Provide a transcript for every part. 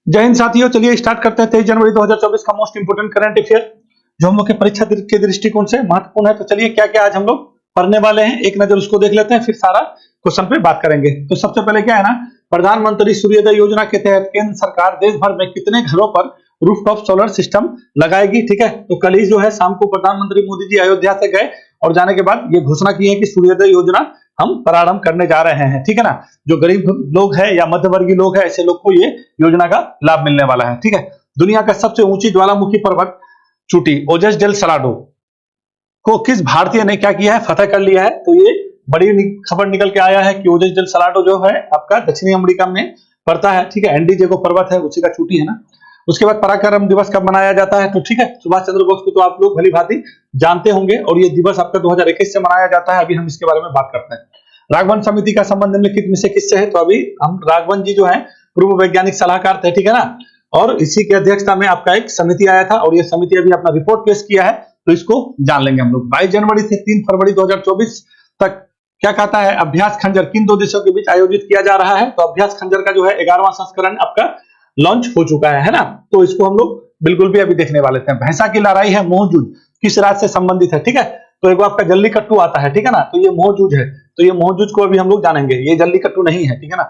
जय हिंद साथियों, चलिए स्टार्ट करते हैं 23 जनवरी 2024 का मोस्ट इंपोर्टेंट करंट अफेयर जो हम लोग के परीक्षा के दृष्टिकोण से महत्वपूर्ण है। तो चलिए क्या क्या आज हम लोग पढ़ने वाले हैं, एक नजर उसको देख लेते हैं, फिर सारा क्वेश्चन पे बात करेंगे। तो सबसे पहले क्या है ना, प्रधानमंत्री सूर्योदय योजना के तहत केंद्र सरकार देश भर में कितने घरों पर रूफटॉप सोलर सिस्टम लगाएगी। ठीक है, तो कल ही जो है शाम को प्रधानमंत्री मोदी जी अयोध्या से गए और जाने के बाद ये घोषणा की है कि सूर्योदय योजना हम प्रारंभ करने जा रहे हैं। ठीक है ना, जो गरीब लोग हैं या मध्यवर्गीय लोग हैं, ऐसे लोग को ये योजना का लाभ मिलने वाला है। ठीक है, दुनिया का सबसे ऊंची ज्वालामुखी पर्वत चोटी ओजस डेल सलाडो को किस भारतीय ने क्या किया है, फतह कर लिया है। तो ये बड़ी खबर निकल के आया है कि ओजस डेल सलाडो जो है आपका दक्षिणी अमेरिका में पड़ता है। ठीक है, एंडीजे को पर्वत है, उसी का चोटी है ना। उसके बाद पराक्रम दिवस कब मनाया जाता है, तो ठीक है, सुभाष चंद्र बोस को तो आप लोग भली भांति जानते होंगे और ये दिवस आपका 2021 से मनाया जाता है। अभी हम इसके बारे में बात करते हैं। राघवन समिति का संबंध निम्नलिखित में से किससे है, तो अभी हम राघवन जी जो है पूर्व वैज्ञानिक सलाहकार थे। ठीक है ना, और इसी की अध्यक्षता में आपका एक समिति आया था और ये समिति अभी अपना रिपोर्ट पेश किया है, तो इसको जान लेंगे हम लोग। 22 जनवरी से 3 फरवरी 2024 तक क्या कहता है, अभ्यास खंजर किन दो देशों के बीच आयोजित किया जा रहा है। तो अभ्यास खंजर का जो है 11वां संस्करण आपका लॉन्च हो चुका है ना। तो इसको हम लोग बिल्कुल भी अभी देखने वाले थे। भैंसा की लड़ाई है मोहजूज किस राज्य से संबंधित है। ठीक है, तो एक आपका जल्लीकट्टू आता है। ठीक है ना, तो ये मोहजूज है, तो ये मोहजूज को अभी हम लोग जानेंगे, ये जल्लीकट्टू नहीं है। ठीक है ना,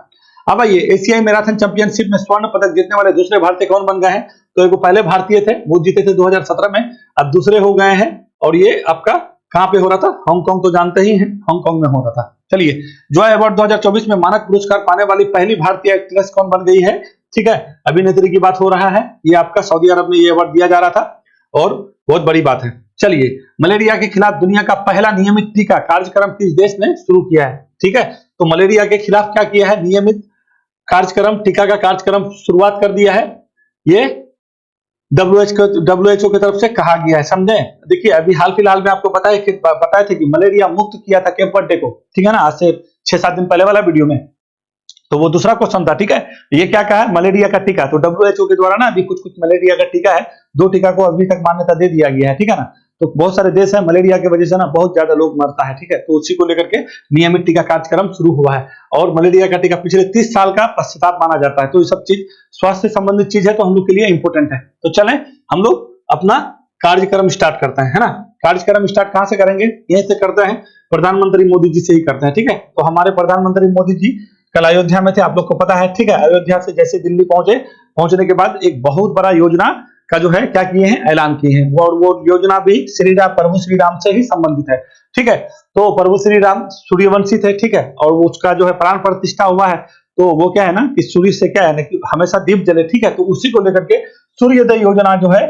अब आइए एशियाई मैराथन चैंपियनशिप में स्वर्ण पदक जीतने वाले दूसरे भारतीय कौन बन गए हैं। तो एक पहले भारतीय थे, वो जीते थे 2017 में, अब दूसरे हो गए हैं और ये आपका कहां पे हो रहा था, हांगकांग तो जानते ही हैं, हांगकांग में हो रहा था। चलिए, जॉय अवार्ड 2024 में मानक पुरस्कार पाने वाली पहली भारतीय एक्ट्रेस कौन बन गई है। ठीक है, अभिनेत्री की बात हो रहा है, ये आपका सऊदी अरब में ये अवार्ड दिया जा रहा था और बहुत बड़ी बात है। चलिए, मलेरिया के खिलाफ दुनिया का पहला नियमित टीका कार्यक्रम किस देश ने शुरू किया है। ठीक है, तो मलेरिया के खिलाफ क्या किया है, नियमित कार्यक्रम, टीका का कार्यक्रम शुरुआत कर दिया है। ये WHO की तरफ से कहा गया है, समझे। देखिए, अभी हाल फिलहाल में आपको बताए थे कि मलेरिया मुक्त किया था केप वर्डे को। ठीक है ना, आज से 6-7 दिन पहले वाला वीडियो में, तो वो दूसरा क्वेश्चन था। ठीक है, ये क्या कहा है, मलेरिया का टीका। तो WHO के द्वारा ना अभी कुछ मलेरिया का टीका है, 2 टीका को अभी तक मान्यता दे दिया गया है। ठीक है ना, तो बहुत सारे देश है मलेरिया की वजह से ना बहुत ज्यादा लोग मरता है। ठीक है, तो उसी को लेकर के नियमित टीका कार्यक्रम शुरू हुआ है और मलेरिया का टीका पिछले 30 साल का पश्चाताप माना जाता है। तो ये सब चीज स्वास्थ्य से संबंधित चीज है, तो हम लोग के लिए इंपॉर्टेंट है। तो चलें हम लोग अपना कार्यक्रम स्टार्ट करते हैं, है ना। कार्यक्रम स्टार्ट कहां से करेंगे, यहीं से करते हैं, प्रधानमंत्री मोदी जी से ही करते हैं। ठीक है, तो हमारे प्रधानमंत्री मोदी जी कल अयोध्या में थे, आप लोग को पता है। ठीक है, अयोध्या से जैसे दिल्ली पहुंचने के बाद एक बहुत बड़ा योजना का जो है क्या किए हैं, ऐलान किए हैं, वो योजना भी प्रभु श्री राम से ही संबंधित है। ठीक है, तो प्रभु श्री राम सूर्यवंशी थे। ठीक है, और उसका जो है प्राण प्रतिष्ठा हुआ है, तो वो क्या है ना कि सूर्य से क्या है ना कि हमेशा दीप जले। ठीक है, तो उसी को लेकर के सूर्योदय योजना जो है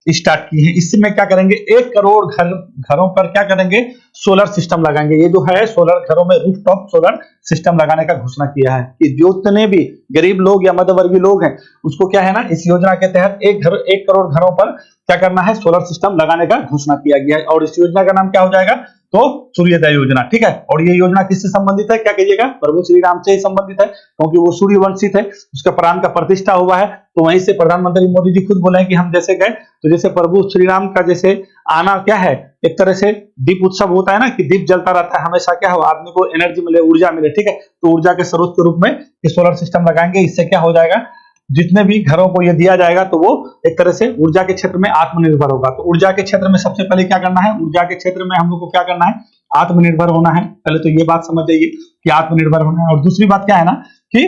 स्टार्ट की है। इसमें क्या करेंगे, 1 करोड़ घरों पर क्या करेंगे, सोलर सिस्टम लगाएंगे। ये जो है सोलर घरों में रूफटॉप सोलर सिस्टम लगाने का घोषणा किया है कि जितने भी गरीब लोग या मध्यवर्गीय लोग हैं उसको क्या है ना, इस योजना के तहत 1 करोड़ घरों पर क्या करना है, सोलर सिस्टम लगाने का घोषणा किया गया है। और इस योजना का नाम क्या हो जाएगा, तो सूर्योदय योजना। ठीक है, और ये योजना किससे संबंधित है, क्या कहिएगा, प्रभु श्री राम से ही संबंधित है, क्योंकि वो सूर्यवंशी थे, उसका प्राण का प्रतिष्ठा हुआ है। तो वहीं से प्रधानमंत्री मोदी जी खुद बोले हैं कि हम जैसे गए, तो जैसे प्रभु श्री राम का जैसे आना क्या है, एक तरह से दीप उत्सव होता है ना कि दीप जलता रहता है हमेशा, क्या हो, आदमी को एनर्जी मिले, ऊर्जा मिले। ठीक है, तो ऊर्जा के स्रोत के रूप में ये सोलर सिस्टम लगाएंगे। इससे क्या हो जाएगा, जितने भी घरों को ये दिया जाएगा तो वो एक तरह से ऊर्जा के क्षेत्र में आत्मनिर्भर होगा। तो ऊर्जा के क्षेत्र में सबसे पहले क्या करना है, ऊर्जा के क्षेत्र में हम लोग को क्या करना है, आत्मनिर्भर होना है। पहले तो ये बात समझ जाइए कि आत्मनिर्भर होना है। और दूसरी बात क्या है ना कि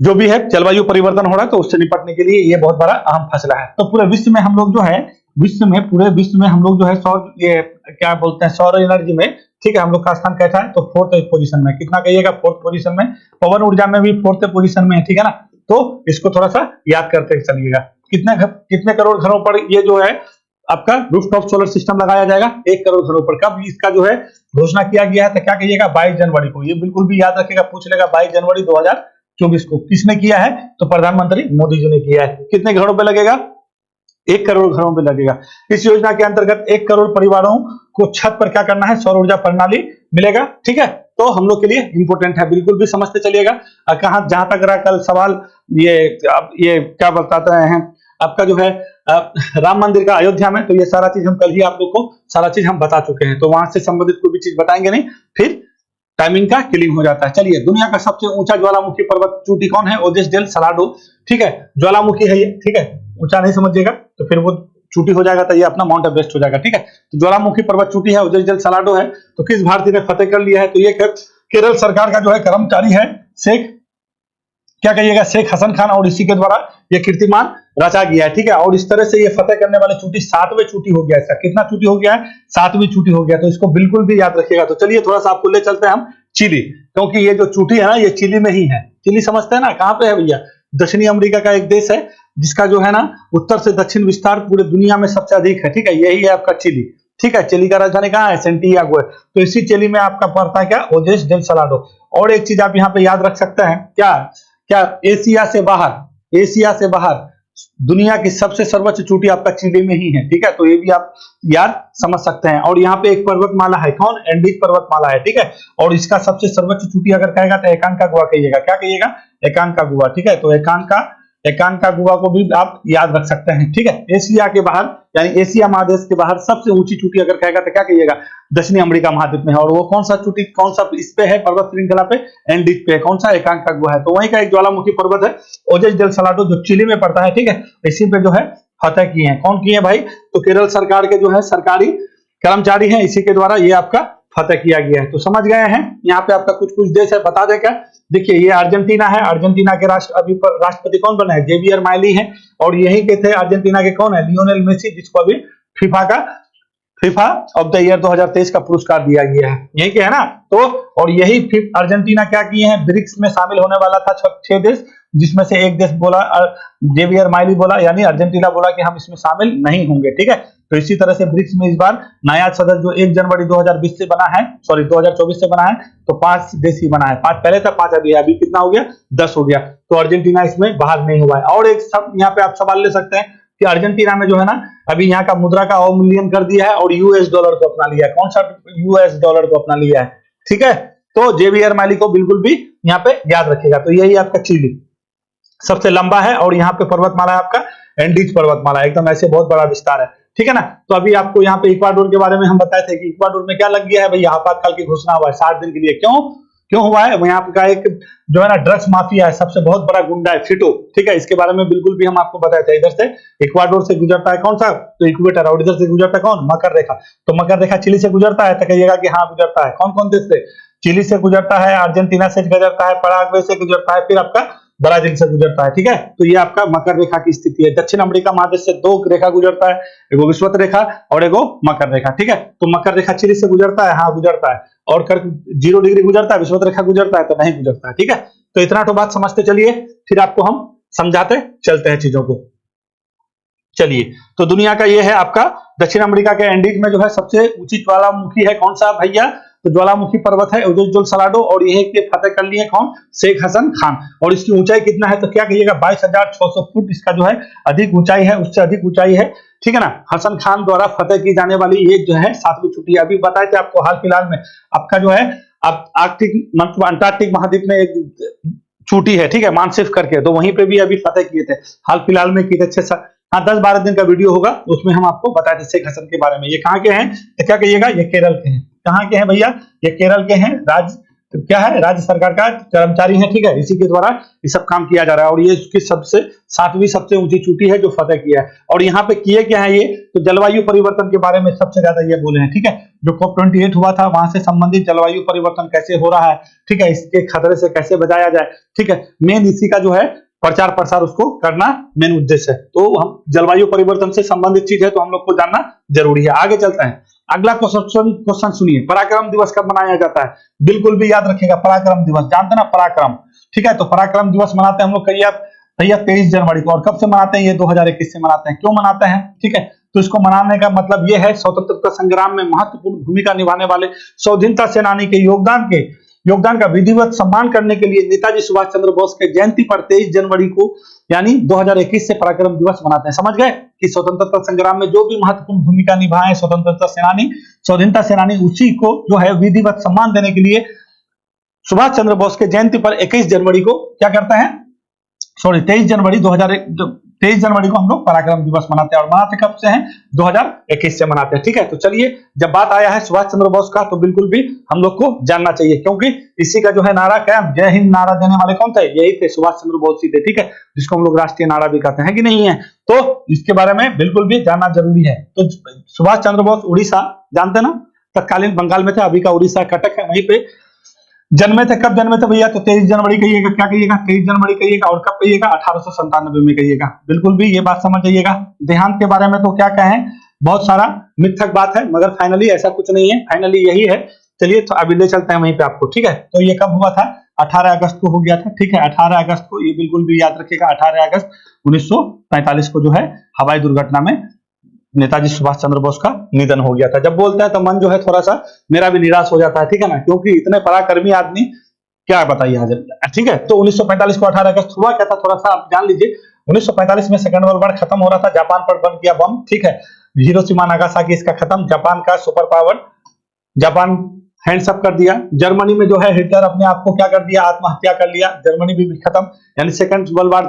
जो भी है जलवायु परिवर्तन हो रहा है, तो उससे निपटने के लिए ये बहुत बड़ा अहम फैसला है। तो पूरे विश्व में हम लोग जो है पूरे विश्व में हम लोग जो है ये क्या बोलते हैं, सौर एनर्जी में, ठीक है, हम लोग का स्थान कैसा है, तो 4th पोजीशन में। कितना कहिएगा, 4th पोजीशन में। पवन ऊर्जा में भी 4th पोजीशन में है। ठीक है ना, तो इसको थोड़ा सा याद करते चलिएगा। कितने करोड़ घरों पर ये जो है आपका रूफटॉप सोलर सिस्टम लगाया जाएगा, 1 करोड़ घरों पर। कब इसका जो है घोषणा किया गया है, तो क्या कहिएगा, 22 जनवरी को। ये बिल्कुल भी याद रखिएगा, पूछ लेगा 22 जनवरी 2024 को। किसने किया है, तो प्रधानमंत्री मोदी जी ने किया है। कितने घरों पर लगेगा, 1 करोड़ घरों पे लगेगा। इस योजना के अंतर्गत 1 करोड़ परिवारों को छत पर क्या करना है, सौर ऊर्जा प्रणाली मिलेगा। ठीक है, तो हम लोग के लिए इंपॉर्टेंट है, बिल्कुल भी समझते चलिएगा। कहां जहां तक रहा कल सवाल, ये क्या बताते हैं आपका जो है राम मंदिर का अयोध्या में, तो ये सारा चीज हम कल ही आप लोग को सारा चीज हम बता चुके हैं, तो वहां से संबंधित कोई भी चीज बताएंगे नहीं। फिर टाइमिंग का किलिंग हो जाता है। चलिए, दुनिया का सबसे ऊंचा ज्वालामुखी पर्वत चोटी कौन है? ओजेस डेल सलाडो। ठीक है, ज्वालामुखी है ये, ठीक है, ऊंचा नहीं समझिएगा तो फिर वो चोटी हो जाएगा, तो ये अपना माउंट एवरेस्ट हो जाएगा। ठीक है, तो ज्वालामुखी पर्वत चोटी है, ओजेस डेल सलाडो है। तो किस भारतीय ने फतेह कर लिया है? तो ये केरल सरकार का जो है कर्मचारी है शेख, क्या कहिएगा, शेख हसन खान, और इसी के द्वारा ये कीर्तिमान रचा गया है। ठीक है, और इस तरह से ये फतेह करने वाले चोटी 7वें चोटी हो गया। इसका कितना चोटी हो गया है? 7वीं चोटी हो गया। तो इसको बिल्कुल भी याद रखिएगा। तो चलिए थोड़ा सा आपको ले चलते हैं हम चिली, क्योंकि ये जो चोटी है ना ये चिली में ही है। चिली समझते हैं ना, कहाँ पे है भैया? दक्षिणी अमेरिका का एक देश है जिसका जो है ना उत्तर से दक्षिण विस्तार पूरे दुनिया में सबसे अधिक है। ठीक है, यही है आपका चिली। ठीक है, चिली का राजधानी कहाँ है? सैंटियागो है। तो इसी चिली में आपका पड़ता है क्या? ओजेस डेल सलाडो। और एक चीज आप यहाँ पे याद रख सकते हैं, क्या क्या एशिया से बाहर दुनिया की सबसे सर्वोच्च चोटी आपका चिली में ही है। ठीक है, तो ये भी आप याद समझ सकते हैं। और यहाँ पे एक पर्वतमाला है, कौन? एंडीज पर्वतमाला है। ठीक है, और इसका सबसे सर्वोच्च चोटी अगर कहेगा तो एकांकागुआ कहिएगा। क्या कहिएगा? एकांकागुआ। ठीक है, तो एकांकागुआ को भी आप याद रख सकते हैं। ठीक है, एशिया के बाहर यानी एशिया महादेश के बाहर सबसे ऊंची चोटी अगर कहेगा तो क्या कहिएगा? दक्षिणी अमेरिका महाद्वीप में है। और वो कौन सा चोटी, कौन सा इस पे है पर्वत श्रृंखला पे? एंडीज पे। कौन सा? एकांकागुआ है। तो वहीं का एक ज्वालामुखी पर्वत है ओजेस डेल सलाडो, जो चिली में पड़ता है। ठीक है, इसी पे जो है फतेह किए हैं। कौन किए हैं भाई? तो केरल सरकार के जो है सरकारी कर्मचारी हैं, इसी के द्वारा ये आपका फतेह किया गया है। तो समझ गए हैं। यहाँ पे आपका कुछ देश है, बता दें क्या? देखिए, ये अर्जेंटीना है। अर्जेंटीना के राष्ट्रपति कौन बने हैं? जेवियर माइली हैं। और यही के थे अर्जेंटीना के कौन है? लियोनेल मेसी, जिसको अभी फीफा ऑफ द ईयर 2023 का पुरस्कार दिया गया है। यही के है ना। तो और यही अर्जेंटीना क्या किए हैं? ब्रिक्स में शामिल होने वाला था 6 देश, जिसमें से एक देश बोला, जेवियर माइली बोला यानी अर्जेंटीना बोला कि हम इसमें शामिल नहीं होंगे। ठीक है, तो इसी तरह से ब्रिक्स में इस बार नया सदस्य जो 1 जनवरी 2020 से बना है, 2024 से बना है, तो 5 देश ही बना है। 5 पहले था, 5 अभी है। अभी कितना हो गया? 10 हो गया। तो अर्जेंटीना इसमें बाहर नहीं हुआ है। और एक सब यहाँ पे आप सवाल ले सकते हैं कि अर्जेंटीना में जो है ना अभी यहाँ का मुद्रा का अवमूल्यन कर दिया है और यूएस डॉलर को अपना लिया है। कौन सा? यूएस डॉलर को अपना लिया है। ठीक है, तो जेवियर माइली को बिल्कुल भी यहाँ पे याद रखेगा। तो यही आपका चिली सबसे लंबा है। और यहाँ पे पर्वतमाला है आपका एंडीज पर्वतमाला, एकदम ऐसे बहुत बड़ा विस्तार है। ठीक है ना। तो अभी आपको यहाँ पे इक्वाडोर के बारे में हम बताए थे कि इक्वाडोर में क्या लग गया है भाई? आपातकाल की घोषणा हुआ है 60 दिन के लिए। क्यों हुआ है? यहाँ का एक जो है ना ड्रग्स माफिया है, सबसे बहुत बड़ा गुंडा है फिटो। ठीक है, इसके बारे में बिल्कुल भी हम आपको बताए थे। इधर से इक्वाडोर से गुजरता है कौन सा? तो इक्वेटर। और इधर से गुजरता है कौन? मकर रेखा। तो मकर रेखा चिली से गुजरता है, तो कहिएगा कि हाँ गुजरता है। कौन कौन देश से? चिली से गुजरता है, अर्जेंटीना से गुजरता है, पराग्वे से गुजरता है, फिर आपका ब्राजील से गुजरता है। ठीक है, तो ये आपका मकर रेखा की स्थिति है। दक्षिण अमेरिका महादेश से 2 रेखा गुजरता है, एगो विषुवत रेखा और एगो मकर रेखा। ठीक है, तो मकर रेखा चिली से गुजरता है, हाँ गुजरता है। और कर 0 डिग्री गुजरता है, विषुवत रेखा गुजरता है तो नहीं गुजरता है। ठीक है, तो इतना तो बात समझते चलिए, फिर आपको हम समझाते चलते हैं चीजों को। चलिए, तो दुनिया का ये है आपका दक्षिण अमेरिका के एंडीज में जो है सबसे ऊंची ज्वालामुखी है कौन सा भैया? तो ज्वालामुखी पर्वत है ओजेस डेल सलाडो। और यह के फतेह कर लिए कौन? शेख हसन खान। और इसकी ऊंचाई कितना है? तो क्या कहिएगा? 22,600 फुट इसका जो है अधिक ऊंचाई है, उससे अधिक ऊंचाई है। ठीक है ना। हसन खान द्वारा फतेह की जाने वाली ये जो है 7वीं चोटी। अभी बताए थे आपको हाल फिलहाल में आपका जो है आर्कटिक मतलब अंटार्कटिक महाद्वीप में एक चोटी है। ठीक है, मानसिफ करके, तो वहीं पे भी अभी फतेह किए थे हाल फिलहाल में किए थे। 10-12 दिन का वीडियो होगा, उसमें हम आपको बताए थे शेख हसन के बारे में। ये कहाँ के हैं? तो क्या कहिएगा? ये केरल के हैं। कहाँ के हैं भैया? ये केरल के हैं। तो क्या है? राज्य सरकार का कर्मचारी है। ठीक है, इसी के द्वारा ये सब काम किया जा रहा है। और ये उसकी 7वीं सबसे ऊंची चोटी है जो फतेह किया है। और यहाँ पे किए क्या है? ये तो जलवायु परिवर्तन के बारे में सबसे ज्यादा ये बोले हैं। ठीक है, जो COP28 हुआ था वहां से संबंधित जलवायु परिवर्तन कैसे हो रहा है, ठीक है, इसके खतरे से कैसे बचाया जाए। ठीक है, मेन इसी का जो है प्रचार प्रसार उसको करना मेन उद्देश्य है। तो हम जलवायु परिवर्तन से संबंधित चीज है तो हम लोग को जानना जरूरी है। आगे चलते हैं, अगला क्वेश्चन सुनिए। पराक्रम दिवस कब मनाया जाता है? बिल्कुल भी याद रखिएगा, पराक्रम दिवस जानते ना, पराक्रम। ठीक है, तो पराक्रम दिवस मनाते हैं हम लोग भैया 23 जनवरी को। और कब से मनाते हैं? ये 2021 से मनाते हैं। क्यों मनाते हैं? ठीक है, तो इसको मनाने का मतलब ये है स्वतंत्रता संग्राम में महत्वपूर्ण भूमिका निभाने वाले स्वाधीनता सेनानी के योगदान का विधिवत सम्मान करने के लिए नेताजी सुभाष चंद्र बोस के जयंती पर 23 जनवरी को यानी 2021 से पराक्रम दिवस मनाते हैं। समझ गए कि स्वतंत्रता संग्राम में जो भी महत्वपूर्ण भूमिका निभाए स्वाधीनता सेनानी उसी को जो है विधिवत सम्मान देने के लिए सुभाष चंद्र बोस के जयंती पर 21 जनवरी को क्या करते हैं? 23 जनवरी 23 जनवरी को हम लोग पराक्रम दिवस मनाते हैं, और मनाते कब से हैं? 2021 से मनाते हैं। ठीक है, तो चलिए, जब बात आया है सुभाष चंद्र बोस का, तो बिल्कुल भी हम लोग को जानना चाहिए, क्योंकि इसी का जो है नारा क्या, जय हिंद नारा देने वाले कौन थे? यही थे, सुभाष चंद्र बोस ही थे। ठीक है, जिसको हम लोग राष्ट्रीय नारा भी कहते हैं कि नहीं है, तो इसके बारे में बिल्कुल भी जानना जरूरी है। तो सुभाष चंद्र बोस उड़ीसा जानते ना, तत्कालीन बंगाल में थे, अभी का उड़ीसा कटक है, वहीं पे जन्मे थे। कब जन्मे थे भैया? तो 23 जनवरी कहिएगा, क्या कहिएगा? 23 जनवरी कहिएगा, और कब कहिएगा? 1897 में कहिएगा। बिल्कुल भी ये बात समझ जाइएगा। देहांत के बारे में तो क्या कहें, बहुत सारा मिथक बात है, मगर फाइनली ऐसा कुछ नहीं है, फाइनली यही है। चलिए, तो अभी ले चलते हैं वहीं पे आपको। ठीक है, तो ये कब हुआ था? 18 अगस्त को हो गया था। ठीक है, 18 अगस्त को, ये बिल्कुल भी याद रखिएगा, 18 अगस्त 1945 को जो है हवाई दुर्घटना में नेताजी सुभाष चंद्र बोस का निधन हो गया था। जब बोलता है तो मन जो है थोड़ा सा मेरा भी निराश हो जाता है, ठीक है ना, क्योंकि इतने पराक्रमी आदमी, क्या बताइए आज। ठीक है, तो 1945 को 18 अगस्त हुआ क्या था, थोड़ा सा आप जान लीजिए। 1945 में सेकंड वर्ल्ड वॉर खत्म हो रहा था, जापान पर बन गया बम। ठीक है, हिरोशिमा नागासाकी इसका खत्म, जापान का super power, Japan hands up कर दिया। जर्मनी में जो है हिटलर अपने आप को क्या कर दिया, आत्महत्या कर लिया, जर्मनी भी खत्म। यानी सेकंड वर्ल्ड वॉर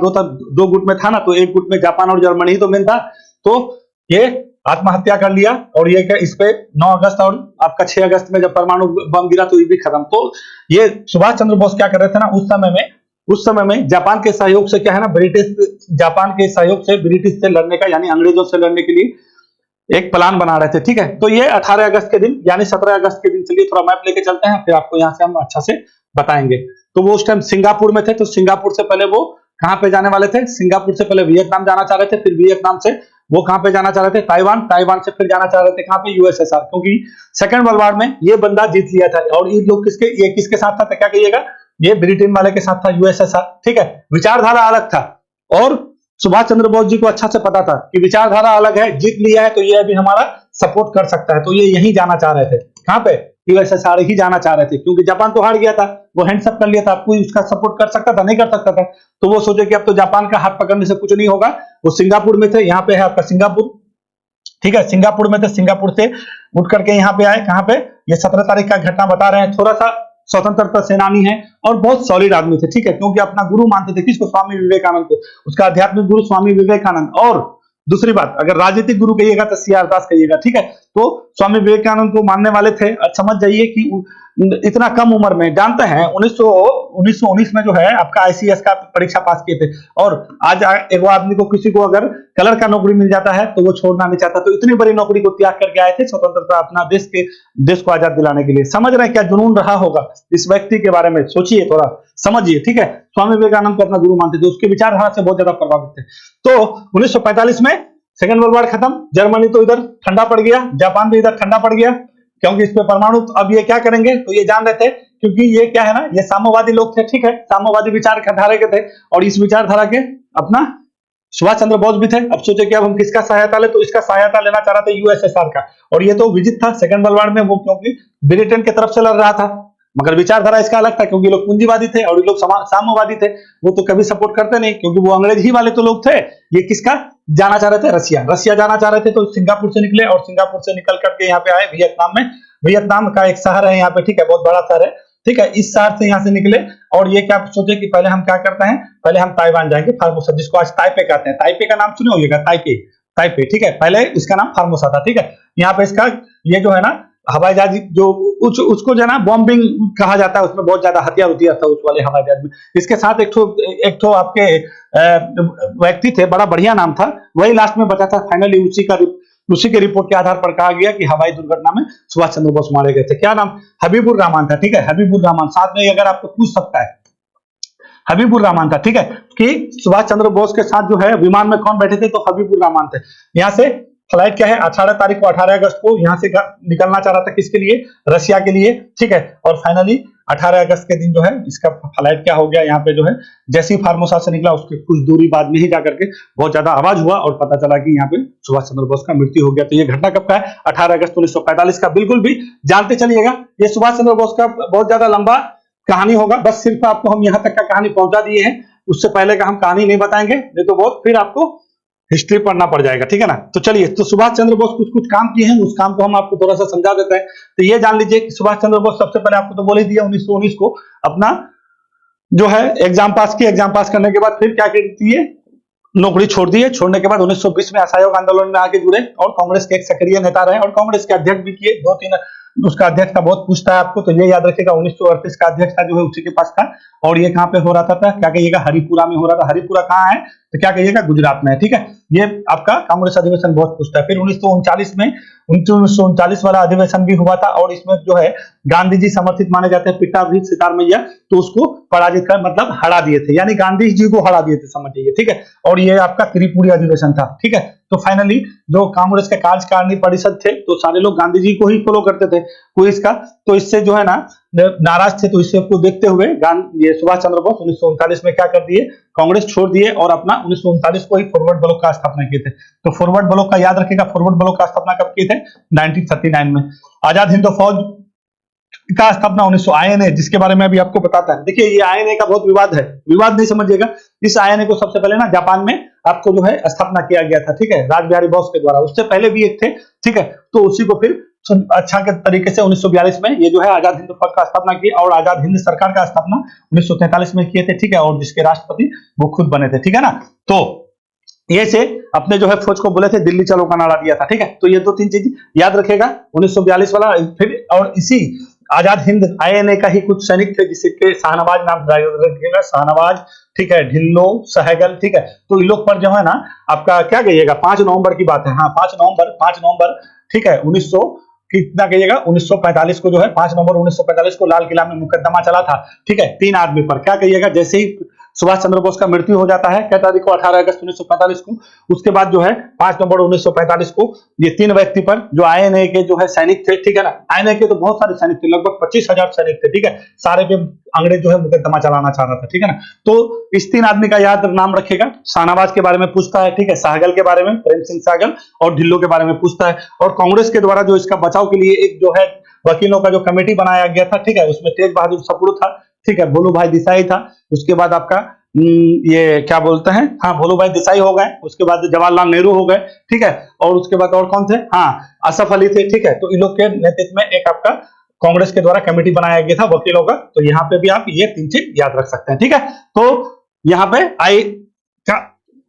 दो गुट में था ना, तो एक गुट में जापान और जर्मनी ही तो मेन था, तो ये आत्महत्या कर लिया। और ये क्या, इस पे 9 अगस्त और आपका 6 अगस्त में जब परमाणु बम गिरा तो ये भी खत्म। तो ये सुभाष चंद्र बोस क्या कर रहे थे ना, उस समय में जापान के सहयोग से क्या है ना, जापान के सहयोग से ब्रिटिश से लड़ने का, यानी अंग्रेजों से लड़ने के लिए एक प्लान बना रहे थे। ठीक है, तो ये 18 अगस्त के दिन, यानी 17 अगस्त के दिन, चलिए थोड़ा मैप लेके चलते हैं, फिर आपको यहाँ से हम अच्छा से बताएंगे। तो वो उस टाइम सिंगापुर में थे, तो सिंगापुर से पहले वो कहां पे जाने वाले थे? सिंगापुर से पहले वियतनाम जाना चाह रहे थे, फिर वियतनाम से वो कहां पे जाना चाह रहे थे? ताइवान, ताइवान से फिर जाना चाह रहे थे कहां पे? यूएसएसआर, क्योंकि सेकंड वर्ल्ड वॉर में ये बंदा जीत लिया था। और ये लोग किसके साथ था, तो क्या कहिएगा, ये ब्रिटेन वाले के साथ था, यूएसएसआर। ठीक है, विचारधारा अलग था, और सुभाष चंद्र बोस जी को अच्छा से पता था कि विचारधारा अलग है, जीत लिया है तो ये अभी हमारा सपोर्ट कर सकता है, तो ये यही जाना चाह रहे थे। कहां पे? यूएसएसआर ही जाना चाह रहे थे, क्योंकि जापान तो हार गया था, वो हैंड्सअप कर लिया था, कोई उसका सपोर्ट कर सकता था? नहीं कर सकता था। तो वो सोचे कि अब तो जापान का हाथ पकड़ने से कुछ नहीं होगा। वो सिंगापुर में थे, यहाँ पे है आपका सिंगापुर। ठीक है, सिंगापुर में थे, सिंगापुर से उठ करके यहाँ पे आए, कहां पे? ये 17 तारीख का घटना बता रहे हैं। थोड़ा सा स्वतंत्रता सेनानी है और बहुत सॉलिड आदमी थे। ठीक है, क्योंकि अपना गुरु मानते थे, किसको? स्वामी विवेकानंद को, उसका आध्यात्मिक गुरु स्वामी विवेकानंद। और दूसरी बात, अगर राजनीतिक गुरु कहिएगा तो सीआर दास कहिएगा। ठीक है, तो स्वामी विवेकानंद को मानने वाले थे। समझ जाइए कि इतना कम उम्र में, जानते हैं 1919 में जो है आपका आईसीएस का परीक्षा पास किए थे, और आज एक आदमी को, किसी को अगर कलर का नौकरी मिल जाता है तो वो छोड़ना नहीं चाहता। तो इतनी बड़ी नौकरी को त्याग करके आए थे स्वतंत्रता, अपना देश को आजाद दिलाने के लिए। समझ रहे हैं क्या जुनून रहा होगा इस व्यक्ति के बारे में? सोचिए, थोड़ा समझिए। ठीक है, स्वामी विवेकानंद को अपना गुरु मानते थे, उसके विचारधारा से बहुत ज्यादा प्रभावित थे। तो 1945 में सेकंड वर्ल्ड वॉर खत्म, जर्मनी तो इधर ठंडा पड़ गया, जापान भी इधर ठंडा पड़ गया, क्योंकि इस पे परमाणु, अब ये क्या करेंगे, तो ये जान रहे थे, क्योंकि ये क्या है ना, ये साम्यवादी लोग थे। ठीक है, साम्यवादी विचारधारा के थे, और इस विचारधारा के अपना सुभाष चंद्र बोस भी थे। अब सोचे कि अब हम किसका सहायता ले, तो इसका सहायता लेना चाह रहा था यूएसएसआर का। और ये तो विजित था सेकंड वर्ल्ड वॉर में, वो क्योंकि ब्रिटेन की तरफ से लड़ रहा था, मगर विचारधारा इसका अलग था, क्योंकि लोग पूंजीवादी थे और लोग साम्यवादी थे। वो तो कभी सपोर्ट करते नहीं, क्योंकि वो अंग्रेज ही वाले तो लोग थे। ये किसका जाना चाह रहे थे? रसिया जाना चाह रहे थे। तो सिंगापुर से निकले, और सिंगापुर से निकल करके यहाँ पे आए वियतनाम में। वियतनाम का एक शहर है यहाँ पे, ठीक है, बहुत बड़ा शहर है। ठीक है, इस शहर से यहाँ से निकले, और ये क्या सोचे कि पहले हम क्या करते हैं, पहले हम ताइवान जाएंगे, फार्मोसा, जिसको आज ताइपे कहते हैं। ताइपे का नाम सुने होगा, ताइपे। ठीक है, पहले इसका नाम फार्मोसा था। ठीक है, यहाँ पे इसका ये जो है ना हवाई जहाज, जो उसको जो है ना बॉम्बिंग कहा जाता है, उसमें बहुत ज्यादा हथियार था उस वाले हवाई जहाज में। इसके साथ एक ठो आपके व्यक्ति थे, बड़ा बढ़िया नाम था, वही लास्ट में बचा था। फाइनली उसी के रिपोर्ट के आधार पर कहा गया कि हवाई दुर्घटना में सुभाष चंद्र बोस मारे गए थे। क्या नाम? हबीबुर रहमान था। ठीक है, हबीबुर रहमान, साथ में अगर आपको पूछ सकता है, हबीबुर रहमान था। ठीक है, कि सुभाष चंद्र बोस के साथ जो है विमान में कौन बैठे थे, तो हबीबुर रहमान थे। यहाँ से फ्लाइट क्या है, 18 तारीख को, 18 अगस्त को यहाँ से निकलना चाह रहा था, किसके लिए? रशिया के लिए। ठीक है, और फाइनली 18 अगस्त के दिन जो है इसका फ्लाइट क्या हो गया, यहाँ पे जो है जैसे ही फार्मोसा से निकला, उसके कुछ दूरी बाद में ही जाकर के बहुत ज्यादा आवाज हुआ, और पता चला कि यहाँ पे सुभाष चंद्र बोस का मृत्यु हो गया। तो ये घटना कब का है? 18 अगस्त 1945 का। बिल्कुल भी जानते चलिएगा, ये सुभाष चंद्र बोस का बहुत ज्यादा लंबा कहानी होगा, बस सिर्फ आपको हम यहाँ तक का कहानी पहुंचा दिए हैं, उससे पहले का हम कहानी नहीं बताएंगे, नहीं तो बहुत फिर आपको हिस्ट्री पढ़ना पड़ जाएगा। ठीक है ना, तो चलिए, तो सुभाष चंद्र बोस कुछ काम किए हैं, उस काम को हम आपको थोड़ा सा समझा देते हैं। तो ये जान लीजिए कि सुभाष चंद्र बोस सबसे पहले, आपको तो बोल ही दिया, 1919 को अपना जो है एग्जाम पास की। एग्जाम पास करने के बाद फिर क्या करती है, नौकरी छोड़ दी है। छोड़ने के बाद 1920 में असहयोग आंदोलन में आके जुड़े और कांग्रेस के एक सक्रिय नेता रहे और कांग्रेस के अध्यक्ष भी किए। 2-3 उसका अध्यक्ष का बहुत पूछता है आपको, तो ये याद रखिएगा 1938 का अध्यक्ष था जो है उसी के पास था। और ये कहाँ पे हो रहा था, क्या कहिएगा, हरिपुरा में हो रहा था। हरिपुरा कहाँ है, तो क्या कहिएगा, गुजरात में है। ठीक है, ये आपका कांग्रेस अधिवेशन बहुत पूछता है। फिर 1939 में 1939 वाला अधिवेशन भी हुआ था और इसमें जो है गांधी जी समर्थित माने जाते हैं, पिताजी सितारमैया, तो उसको पराजित कर मतलब हरा दिए थे, यानी गांधी जी को हरा दिए थे समझिए। ठीक है, और ये आपका त्रिपुरी अधिवेशन था। ठीक है, तो फाइनली जो कांग्रेस के कार्यकारिणी परिषद थे तो सारे लोग गांधी जी को ही फॉलो करते थे कोई इसका, तो इससे जो है ना नाराज थे। तो इससे को देखते हुए ये सुभाष चंद्र बोस 1939 में क्या कर दिए, कांग्रेस छोड़ दिए और अपना 1939 को ही फॉरवर्ड ब्लॉक का स्थापना किए थे। तो फॉरवर्ड ब्लॉक का याद रखिएगा, फॉरवर्ड ब्लॉक का स्थापना कब किए थे, 1939 में। आजाद हिंद फौज का स्थापना 1900 आईएनए, जिसके बारे में अभी आपको बताता है। देखिए ये आईएनए का बहुत विवाद है, विवाद नहीं समझिएगा। इस आईएनए को सबसे पहले ना जापान में आपको जो है स्थापना किया गया था। ठीक है, राजबिहारी बोस के द्वारा। उससे पहले भी एक थे। ठीक है, तो उसी को फिर अच्छा के तरीके से 1942 में ये जो है आजाद हिंद फौज का स्थापना की और आजाद हिंद सरकार का स्थापना 1943 में किए थे। ठीक है, और जिसके राष्ट्रपति वो खुद बने थे। ठीक है ना, तो ये से अपने जो है फौज को बोले थे दिल्ली चलो का नारा दिया था। ठीक है, तो ये 2-3 चीज याद रखेगा 1942 वाला। फिर और इसी आजाद हिंद आईएनए का ही कुछ सैनिक थे जिसके शाहनवाज नाम रखिएगा, शाहनवाज। ठीक है, ढिल्लो, सहगल। ठीक है, तो इन लोग पर जो है ना आपका क्या कहिएगा, 5 नवंबर की बात है। हाँ, 5 नवंबर। ठीक है, 1900 कितना कहिएगा, 1945 को जो है 5 नवंबर 1945 को लाल किला में मुकदमा चला था। ठीक है, 3 आदमी पर। क्या कहिएगा, जैसे ही सुभाष चंद्र बोस का मृत्यु हो जाता है क्या तारीख को, 18 अगस्त 1945 को, उसके बाद जो है 5 नवंबर 1945 को ये 3 व्यक्ति पर जो आईएनए के जो है सैनिक थे। ठीक है ना, आईएनए के तो बहुत सारे सैनिक थे, लगभग 25,000 सैनिक थे। ठीक है, सारे पे अंग्रेज जो है मुकदमा चलाना चाह रहा था। ठीक है ना, तो इस 3 आदमी का याद नाम रखेगा। शाहनवाज के बारे में पूछता है। ठीक है, सहगल के बारे में, प्रेम सिंह सहगल, और ढिल्लो के बारे में पूछता है। और कांग्रेस के द्वारा जो इसका बचाव के लिए एक जो है वकीलों का जो कमेटी बनाया गया था। ठीक है, उसमें तेज बहादुर सप्रू था। ठीक है, भोलू भाई देसाई था। उसके बाद आपका ये क्या बोलते हैं, हाँ, भोलू भाई देसाई हो गए। उसके बाद जवाहरलाल नेहरू हो गए। ठीक है, और उसके बाद और कौन थे, हाँ, असफ अली थे। ठीक है, तो इन लोग के नेतृत्व में एक आपका कांग्रेस के द्वारा कमेटी बनाया गया था वकीलों का। तो यहाँ पे भी आप ये 3 चीज याद रख सकते हैं। ठीक है, तो यहाँ पे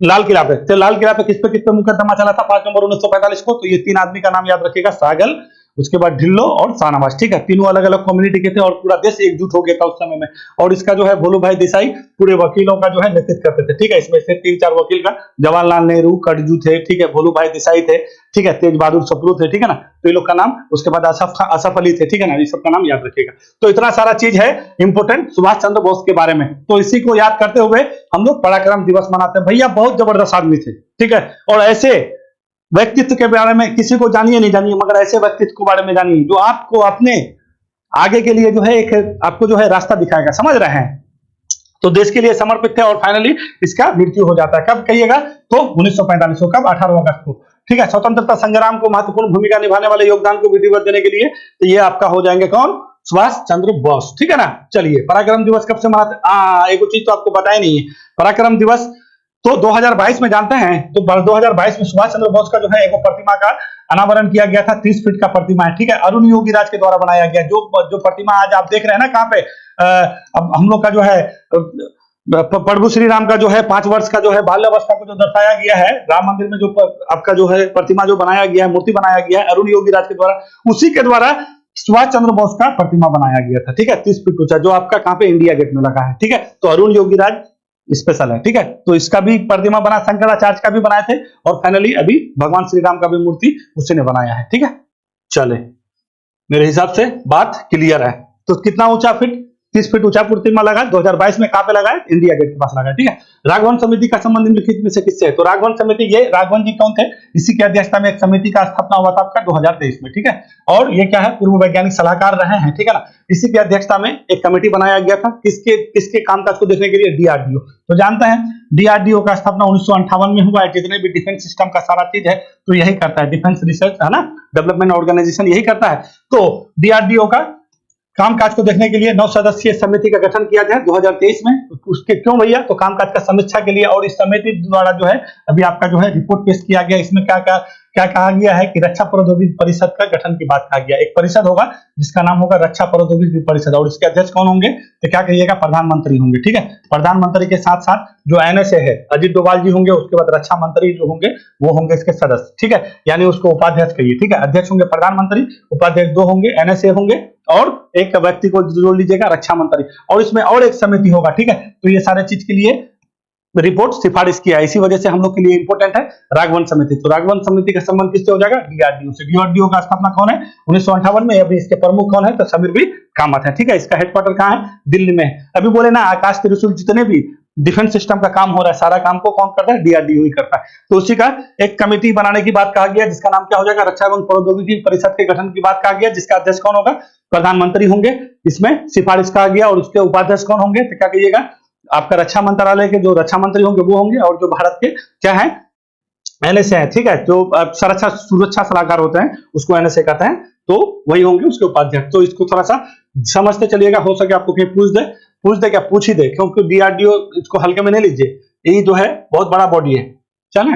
लाल किला पे, तो लाल किला पे किस पे मुकदमा चला था 5 नवंबर 1945 को, तो ये 3 आदमी का नाम याद रखिएगा, सहगल, उसके बाद ढिल्लो और शाहनवाज। ठीक है, तीनों अलग अलग कम्युनिटी के थे और पूरा देश एकजुट हो गया था उस समय में। और इसका जो है भोलू भाई देसाई पूरे वकीलों का जो है नेतृत्व करते थे। ठीक है, इसमें से 3-4 वकील का जवाहरलाल नेहरू, कटजू थे। ठीक है, भोलू भाई देसाई थे। ठीक है, तेज बहादुर सप्रू थे। ठीक है ना, तो ये लोग का नाम, उसके बाद असफ अली थे। ठीक है ना, ये सब का नाम याद रखिएगा। तो इतना सारा चीज है इंपोर्टेंट सुभाष चंद्र बोस के बारे में। तो इसी को याद करते हुए हम लोग पराक्रम दिवस मनाते हैं। भैया बहुत जबरदस्त आदमी थे। ठीक है, और ऐसे व्यक्तित्व के बारे में किसी को जानिए नहीं जानिए, मगर ऐसे व्यक्तित्व के बारे में जानिए जो आपको अपने आगे के लिए जो है एक आपको जो है रास्ता दिखाएगा। समझ रहे हैं, तो देश के लिए समर्पित थे और फाइनली इसका मृत्यु हो जाता है। कब कहिएगा, तो 1945 को। कब, 18 अगस्त को। ठीक है, स्वतंत्रता संग्राम को महत्वपूर्ण भूमिका निभाने वाले योगदान को विधिवत देने के लिए तो ये आपका हो जाएंगे कौन, सुभाष चंद्र बोस। ठीक है ना, चलिए पराक्रम दिवस कब से मनाते, एक चीज तो आपको बताया नहीं है, पराक्रम दिवस तो 2022 में जानते हैं। तो 2022 में सुभाष चंद्र बोस का जो है एक प्रतिमा का अनावरण किया गया था। 30 फीट का प्रतिमा है। ठीक है, अरुण योगी राज के द्वारा बनाया गया। जो प्रतिमा आज आप देख रहे हैं ना, कहाँ पे, अब हम लोग का जो है प्रभु श्री राम का जो है 5 वर्ष का जो है बाल्यावस्था को जो दर्शाया गया है राम मंदिर में, जो आपका जो है प्रतिमा जो बनाया गया है, मूर्ति बनाया गया है अरुण योगी राज के द्वारा, उसी के द्वारा सुभाष चंद्र बोस का प्रतिमा बनाया गया था। ठीक है, 30 फीट ऊंचा, जो आपका कहाँ पे, इंडिया गेट में लगा है। ठीक है, तो अरुण योगी राज स्पेशल है। ठीक है, तो इसका भी प्रतिमा बना, शंकराचार्य का भी बनाए थे और फाइनली अभी भगवान श्री राम का भी मूर्ति उसी ने बनाया है। ठीक है, चले, मेरे हिसाब से बात क्लियर है। तो कितना ऊंचा, फिट 30 फीट ऊंचा प्रतिमा लगा, 2022 में कहां पे लगा है, इंडिया गेट के पास लगा है। ठीक है, राघवन समिति का संबंध निम्नलिखित में से किससे है, तो राघवन समिति, ये राघवन जी कौन थे, इसी की अध्यक्षता में एक समिति का स्थापना हुआ था आपका 2023 में। ठीक है, और ये क्या है, पूर्व वैज्ञानिक सलाहकार रहे हैं। ठीक है ना, इसी की अध्यक्षता में एक कमेटी बनाया गया था, किसके कामकाज को देखने के लिए, डीआरडीओ। तो जानते हैं डीआरडीओ का स्थापना 1958 में हुआ है। जितने भी डिफेंस सिस्टम का सारा चीज है तो यही करता है, डिफेंस रिसर्च है ना, डेवलपमेंट ऑर्गेनाइजेशन यही करता है। तो डीआरडीओ का कामकाज को देखने के लिए 9 सदस्यीय समिति का गठन किया गया 2023 में। उसके क्यों भैया, तो कामकाज का समीक्षा के लिए। और इस समिति द्वारा जो है अभी आपका जो है रिपोर्ट पेश किया गया। इसमें क्या क्या कहा गया है कि रक्षा प्रौद्योगिकी परिषद का गठन की बात कहा गया। एक परिषद होगा जिसका नाम होगा रक्षा प्रौद्योगिकी परिषद, और इसके अध्यक्ष कौन होंगे, तो क्या कहिएगा, प्रधानमंत्री होंगे। ठीक है, प्रधानमंत्री के साथ साथ जो एनएसए है अजीत डोभाल जी होंगे, उसके बाद रक्षा मंत्री जो होंगे वो होंगे इसके सदस्य। ठीक है, यानी उसको उपाध्यक्ष कहिए। ठीक है, अध्यक्ष होंगे प्रधानमंत्री, उपाध्यक्ष दो होंगे एनएसए होंगे, और एक व्यक्ति को जोड़ लीजिएगा रक्षा मंत्री, और इसमें और एक समिति होगा। ठीक है, तो ये सारे चीज के लिए रिपोर्ट सिफारिश किया है, इसी वजह से हम लोग के लिए इंपोर्टेंट है राघवन समिति। तो राघवन समिति का संबंध किससे हो जाएगा, डीआरडीओ से। डीआरडीओ का स्थापना कौन है, 1958 में। अभी इसके प्रमुख कौन है, तो समीर भी कामत है। ठीक है, इसका हेडक्वार्टर कहाँ है, दिल्ली में। अभी बोले ना आकाश त्रिशूल जितने भी डिफेंस सिस्टम का काम हो रहा है, सारा काम को कौन करता है, डीआरडीओ ही करता है। तो उसी का एक कमेटी बनाने की बात कहा गया, जिसका नाम क्या हो जाएगा, रक्षा एवं प्रौद्योगिकी परिषद के गठन की बात कहा गया, जिसका अध्यक्ष कौन होगा, प्रधानमंत्री होंगे। इसमें सिफारिश कहा गया, और उसके उपाध्यक्ष कौन होंगे, तो क्या कहिएगा, आपका रक्षा मंत्रालय के जो रक्षा मंत्री होंगे वो होंगे, और जो भारत के क्या है, एनएसए है। ठीक है, जो सुरक्षा सलाहकार होते हैं उसको एनएसए कहते हैं, तो वही होंगे उसके उपाध्यक्ष। तो इसको थोड़ा सा समझते चलिएगा, हो सके आपको कहीं पूछ दे क्या, पूछ ही दे, क्योंकि डीआरडीओ इसको हल्के में नहीं लीजिए, यही जो है बहुत बड़ा बॉडी है। चलें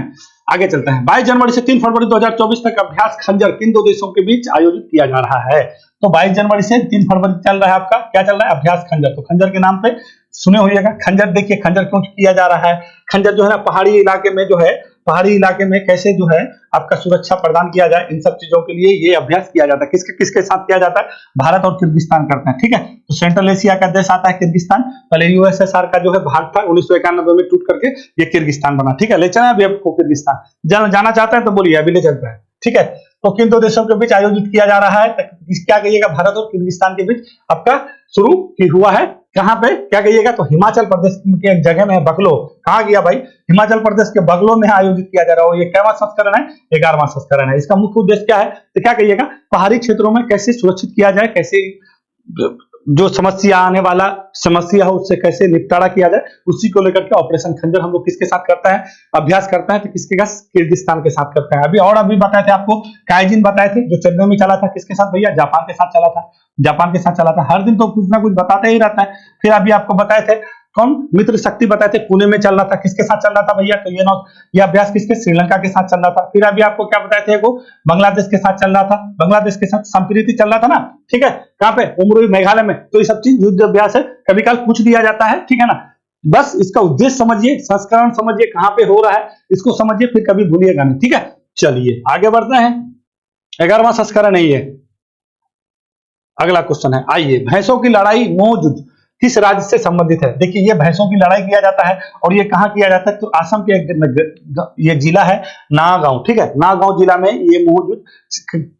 आगे चलते हैं। 22 जनवरी से 3 फरवरी 2024 तक अभ्यास खंजर किन दो देशों के बीच आयोजित किया जा रहा है। तो 22 जनवरी से 3 फरवरी चल रहा है आपका, क्या चल रहा है, अभ्यास खंजर। तो खंजर के नाम पे सुने होइएगा। खंजर देखिए, खंजर क्यों किया जा रहा है, खंजर जो है ना पहाड़ी इलाके में जो है, पहाड़ी इलाके में कैसे जो है आपका सुरक्षा प्रदान किया जाए, इन सब चीजों के लिए ये अभ्यास किया जाता है। किसके किसके साथ किया जाता है, भारत और किर्गिस्तान करते हैं। ठीक है, तो सेंट्रल एशिया का देश आता है किर्गिस्तान, पहले यूएसएसआर का जो है भाग था 1991 में टूट करके ये किर्गिस्तान बना। ठीक है, ले चले अभी आपको किर्गिस्तान जाना चाहता है तो बोलिए, अभी ले चलता है। ठीक है, तो किन दो देशों के बीच आयोजित किया जा रहा है, क्या कहिएगा, भारत और किर्गिस्तान के बीच आपका शुरू की हुआ है। कहां पे, क्या कहिएगा, तो हिमाचल प्रदेश के एक जगह में है, बगलो। कहां गया भाई, हिमाचल प्रदेश के बगलो में आयोजित किया जा रहा है, और ये कैवा संस्करण है, 11वां संस्करण है। इसका मुख्य उद्देश्य क्या है, तो क्या कहिएगा, पहाड़ी क्षेत्रों में कैसे सुरक्षित किया जाए, कैसे जो समस्या आने वाला समस्या हो उससे कैसे निपटारा किया जाए, उसी को लेकर के ऑपरेशन खंजर हम लोग किसके साथ करता है, अभ्यास करता है, तो किसके साथ, किर्गिस्तान के साथ करता है। अभी बताए थे आपको, काइजिन बताए थे जो चेन्नई में चला था, किसके साथ भैया, जापान के साथ चला था, जापान के साथ चला था। हर दिन तो कुछ ना कुछ बताते ही रहता है। फिर अभी आपको बताए थे कौन, मित्र शक्ति बताए थे, पुणे में चल रहा था, किसके साथ चल रहा था भैया, तो ये अभ्यास किसके, श्रीलंका के साथ चल रहा था। फिर अभी आपको क्या बताए थे, वो बांग्लादेश के साथ चल रहा था, बांग्लादेश के साथ संप्रीति चल रहा था ना। ठीक है, कहां पे, उमरोई मेघालय में। तो ये सब चीज युद्ध अभ्यास है, कभी काल पूछ दिया जाता है। ठीक है ना, बस इसका उद्देश्य समझिए, संस्करण समझिए, कहां पे हो रहा है इसको समझिए, फिर कभी भूलिएगा नहीं। ठीक है, चलिए आगे बढ़ते हैं। 11वां संस्करण है ये। अगला क्वेश्चन है, आइए, भैंसों की लड़ाई मौजूद किस राज्य से संबंधित है। देखिए, ये भैंसों की लड़ाई किया जाता है, और ये कहां किया जाता है, तो असम के ये जिला है नागांव। ठीक है, नागांव जिला में ये मौजूद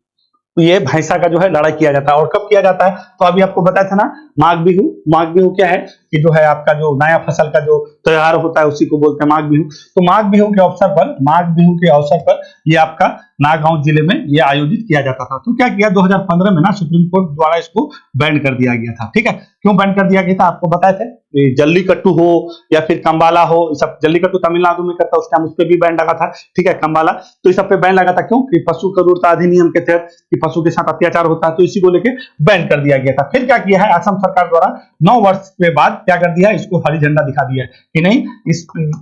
ये भैंसा का जो है लड़ाई किया जाता है। और कब किया जाता है, तो अभी आपको बताया था ना, माघ बिहू। माघ बिहू क्या है कि जो है आपका जो नया फसल का जो त्योहार होता है उसी को बोलते हैं माघ बिहू। तो माघ बिहू के अवसर पर, माघ बिहू के अवसर पर ये आपका नागांव जिले में ये आयोजित किया जाता था। तो क्या किया, 2015 में ना सुप्रीम कोर्ट द्वारा इसको बैन कर दिया गया था। ठीक है, क्यों बैन कर दिया गया था, आपको बताए थे, जल्लीकट्टू हो या फिर कंबाला हो, सब जल्लीकट्टू तमिलनाडु में करता, उस टाइम उस पर भी बैन लगा था। ठीक है, कंबाला, तो इस सब पे बैन लगा था। क्यों, कि पशु क्रूरता अधिनियम के तहत कि पशु के साथ अत्याचार होता है, तो इसी को लेके बैन कर दिया गया था। फिर क्या किया है, असम सरकार द्वारा 9 वर्ष के बाद क्या कर दिया, इसको हरी झंडा दिखा दिया है कि नहीं,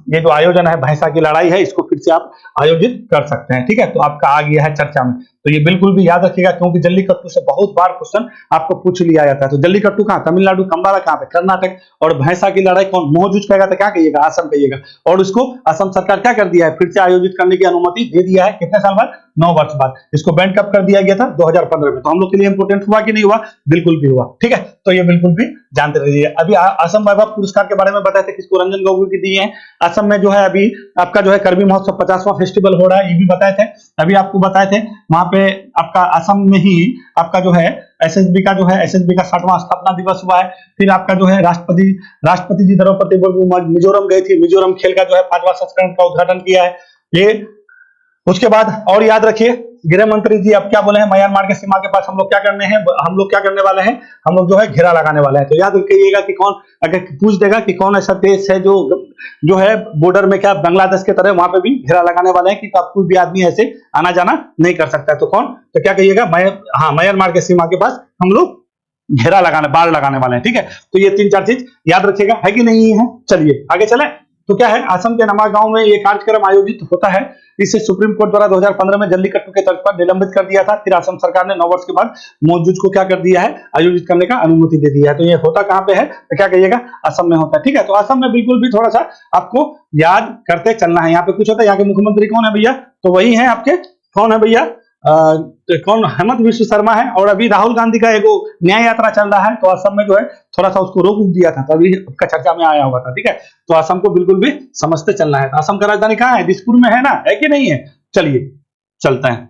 ये जो आयोजन है भैंसा की लड़ाई है, इसको फिर से आप आयोजित कर सकते हैं। ठीक है, तो आपका आ गया है चर्चा में। तो ये बिल्कुल भी याद रखिएगा, क्योंकि जल्लीकट्टू से बहुत बार क्वेश्चन आपको पूछ लिया जाता है। तो जल्लीकट्टू कहाँ, तमिलनाडु, कंबाला कहाँ पे, कर्नाटक। और भैंसा की लड़ाई कौन, मौजूद कहेगा तो क्या कहिएगा, असम कहिएगा। और उसको असम सरकार क्या कर दिया है, फिर से आयोजित करने की अनुमति दे दिया है। कितने साल बाद, 9 वर्ष बाद। इसको बैन कब कर दिया गया था, 2015 में। तो हम लोग के लिए इंपोर्टेंट हुआ कि नहीं हुआ, बिल्कुल भी हुआ। ठीक है, तो ये बिल्कुल भी जानते रहिए। अभी असम वैभव पुरस्कार के बारे में बताए थे, किसको, रंजन गोगोई की दिए हैं। असम में जो है अभी आपका जो है करबी महोत्सव 50वां फेस्टिवल हो रहा है, ये भी बताए थे। अभी आपको बताए थे वहां पे आपका असम में ही आपका जो है एसएसबी का 60वां स्थापना दिवस हुआ है। फिर आपका जो है राष्ट्रपति जी द्रौपदी मुर्मू मिजोरम गई थी, मिजोरम खेल का जो है 5वां संस्करण का उद्घाटन किया है ये। उसके बाद और याद रखिए, गृह मंत्री जी अब क्या बोले हैं, म्यांमार के सीमा के पास हम लोग क्या करने वाले हैं, हम लोग जो है घेरा लगाने वाले हैं। तो याद रखिएगा कि कौन, अगर पूछ देगा कि कौन ऐसा देश है जो है बॉर्डर में, क्या बांग्लादेश के तरह वहां पे भी घेरा लगाने वाले हैं कि कोई भी आदमी ऐसे आना जाना नहीं कर सकता है। तो कौन, तो क्या कहिएगा, म्यांमार के सीमा के पास हम लोग घेरा लगाने, बाड़ लगाने वाले हैं। ठीक है, तो ये 3-4 चीज याद रखिएगा, है कि नहीं है। चलिए आगे चले। तो क्या है, असम के नमा गांव में ये कार्यक्रम आयोजित होता है। इसे सुप्रीम कोर्ट द्वारा 2015 में जल्लीकट्टू के तर्ज पर निलंबित कर दिया था। फिर असम सरकार ने 9 वर्ष के बाद मौजूद को क्या कर दिया है, आयोजित करने का अनुमति दे दिया है। तो ये होता कहाँ पे है, तो क्या कहिएगा, असम में होता है। ठीक है, तो असम में बिल्कुल भी थोड़ा सा आपको याद करते चलना है। यहाँ पे कुछ होता है, यहाँ के मुख्यमंत्री कौन है भैया, तो वही है आपके, कौन है भैया, कौन, हेमंत विश्व शर्मा है। और अभी राहुल गांधी का एक न्याय यात्रा चल रहा है, तो असम में जो है थोड़ा सा उसको रोक दिया था, तभी उसका चर्चा में आया हुआ था। ठीक है, तो असम को बिल्कुल भी समझते चलना है। तो असम का राजधानी कहाँ है, दिसपुर में है ना, है कि नहीं है। चलिए चलते हैं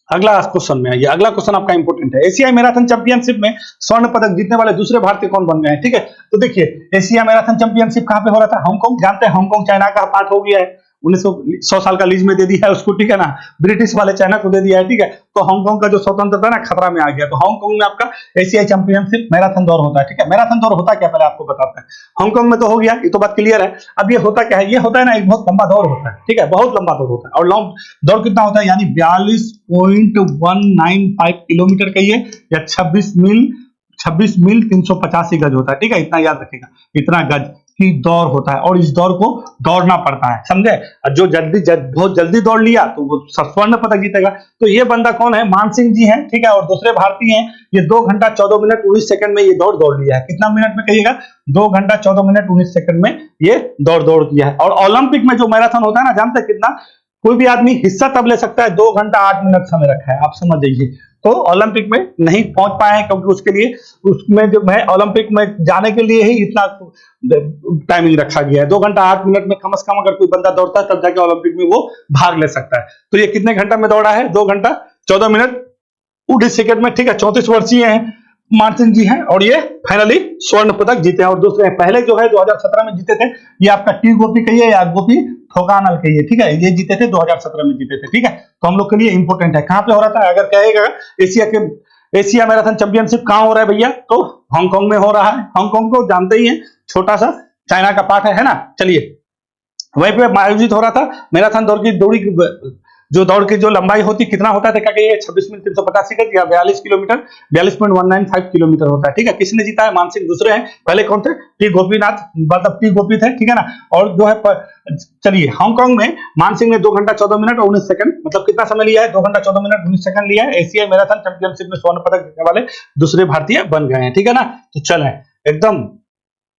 अगला क्वेश्चन में। ये अगला क्वेश्चन आपका इंपोर्टेंट है। एशिया मैराथन चैंपियनशिप में स्वर्ण पदक जीतने वाले दूसरे भारतीय कौन बन गए हैं। ठीक है, तो देखिए एशिया मैराथन चैंपियनशिप कहाँ पे हो रहा था, हांगकांग, जानते हैं हांगकांग चाइना का पार्ट हो गया है, 100 साल का लीज में दे दिया है उसको। ठीक है ना, ब्रिटिश वाले चाइना को दे दिया है। ठीक है, तो हांगकांग का जो स्वतंत्रता ना खतरा में आ गया। तो हांगकांग में आपका एशियाई चैंपियनशिप मैराथन दौड़ होता है। ठीक है, मैराथन दौड़ होता क्या, पहले आपको बताते हैं। हांगकांग में तो हो गया, ये तो बात क्लियर है। अब ये होता क्या है, ये होता है ना, एक बहुत लंबा दौड़ होता है। ठीक है, बहुत लंबा दौड़ होता है। और लॉन्ग दौड़ कितना होता है, यानी 42.195 किलोमीटर कहिए, या 26 मील 385 गज होता है। ठीक है, इतना याद रखेगा, इतना गज की दौड़ होता है। और इस दौड़ को दौड़ना पड़ता है, समझे। जो बहुत जल्दी दौड़ लिया तो वो स्वर्ण पदक जीतेगा। तो ये बंदा कौन है, मान सिंह जी हैं। ठीक है, और दूसरे भारतीय हैं, ये 2 घंटा 14 मिनट 19 सेकंड में ये दौड़ लिया है। कितना मिनट में कहिएगा, 2 घंटा 14 मिनट 19 सेकंड में ये दौड़ किया है। और ओलंपिक में जो मैराथन होता है ना, जानते हैं कितना, कोई भी आदमी हिस्सा तब ले सकता है, 2 घंटा 8 मिनट समय रखा है, आप समझ जाइए। तो ओलंपिक में नहीं पहुंच पाए हैं, क्योंकि उसके लिए उसमें जो है ओलंपिक में जाने के लिए ही इतना टाइमिंग रखा गया है। 2 घंटा 8 मिनट में कम से कम अगर कोई बंदा दौड़ता है, तब जाके ओलंपिक में वो भाग ले सकता है। तो ये कितने घंटा में दौड़ा है, 2 घंटा 14 मिनट 19 सेकंड में। ठीक है, 34 वर्षीय हैं मान सिंह जी हैं, और ये फाइनली स्वर्ण पदक जीते हैं। और दूसरे पहले जो है 2017 में जीते थे, ये आपका टी गोपी कहिए या गोपी थोगानल कहिए। ठीक है, ये जीते थे, 2017 में जीते थे। ठीक है, तो हम लोग के लिए इंपोर्टेंट है। कहां पे हो रहा था, अगर कहेगा एशिया मैराथन चैंपियनशिप कहां हो रहा है भैया, तो हांगकांग में हो रहा है। हांगकांग को जानते ही हैं, छोटा सा चाइना का पार्ट है ना। चलिए, वहीं पे आयोजित हो रहा था मैराथन दौड़ की जो लंबाई होती कितना होता है, क्या 26 मील 385 गज या 42 किलोमीटर 42.195 किलोमीटर होता है। ठीक है, किसने जीता है, मान सिंह दूसरे हैं। पहले कौन थे, टी गोपीनाथ, मतलब टी गोपी थे। ठीक है ना, और जो है चलिए हांगकांग में मान सिंह ने 2 घंटा 14 मिनट और 19 सेकंड, मतलब कितना समय लिया है, 2 घंटा 14 मिनट 19 सेकंड लिया है। एशियाई मैराथन चैंपियनशिप में स्वर्ण पदक जीतने वाले दूसरे भारतीय बन गए हैं। ठीक है ना, तो चलें एकदम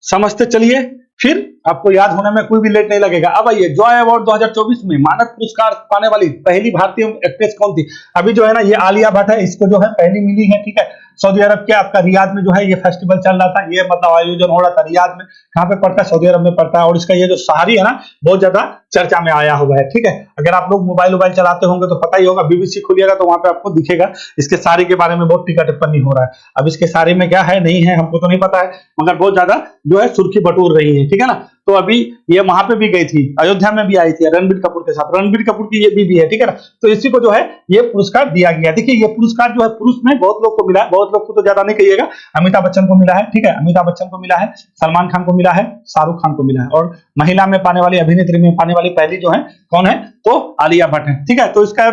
समझते चलिए, फिर आपको याद होने में कोई भी लेट नहीं लगेगा। अब आइए, जॉय अवार्ड 2024 में मानद पुरस्कार पाने वाली पहली भारतीय एक्ट्रेस कौन थी। अभी जो है ना, ये आलिया भट्ट है, इसको जो है पहली मिली है। ठीक है, सऊदी अरब के आपका रियाद में जो है ये फेस्टिवल चल रहा था, ये मतलब आयोजन हो रहा था रियाद में। कहाँ पे पड़ता है, सऊदी अरब में पड़ता है। और इसका ये जो शहरी है ना, बहुत ज्यादा चर्चा में आया हुआ है। ठीक है, अगर आप लोग मोबाइल चलाते होंगे तो पता ही होगा, बीबीसी खोलिएगा तो वहां पे आपको दिखेगा, इसके सारी के बारे में बहुत टीका टिप्पणी हो रहा है। अब इसके सारे में क्या है नहीं है हमको तो नहीं पता है, मगर बहुत ज्यादा जो है सुर्खी बटोर रही है। ठीक है ना, तो अभी ये वहां पे भी गई थी, अयोध्या में भी आई थी रणबीर कपूर के साथ। रणबीर कपूर की ये बीवी है। ठीक है ना, तो इसी को जो है ये पुरस्कार दिया गया। देखिए, ये पुरस्कार जो है पुरुष में बहुत लोग को मिला है, बहुत लोग को तो ज्यादा नहीं कहिएगा। अमिताभ बच्चन को मिला है। ठीक है, अमिताभ बच्चन को मिला है, सलमान खान को मिला है, शाहरुख खान को मिला है। और महिला में पाने वाली, अभिनेत्री में पाने वाली पहली जो है कौन है, तो आलिया भट्ट है। ठीक है, तो इसका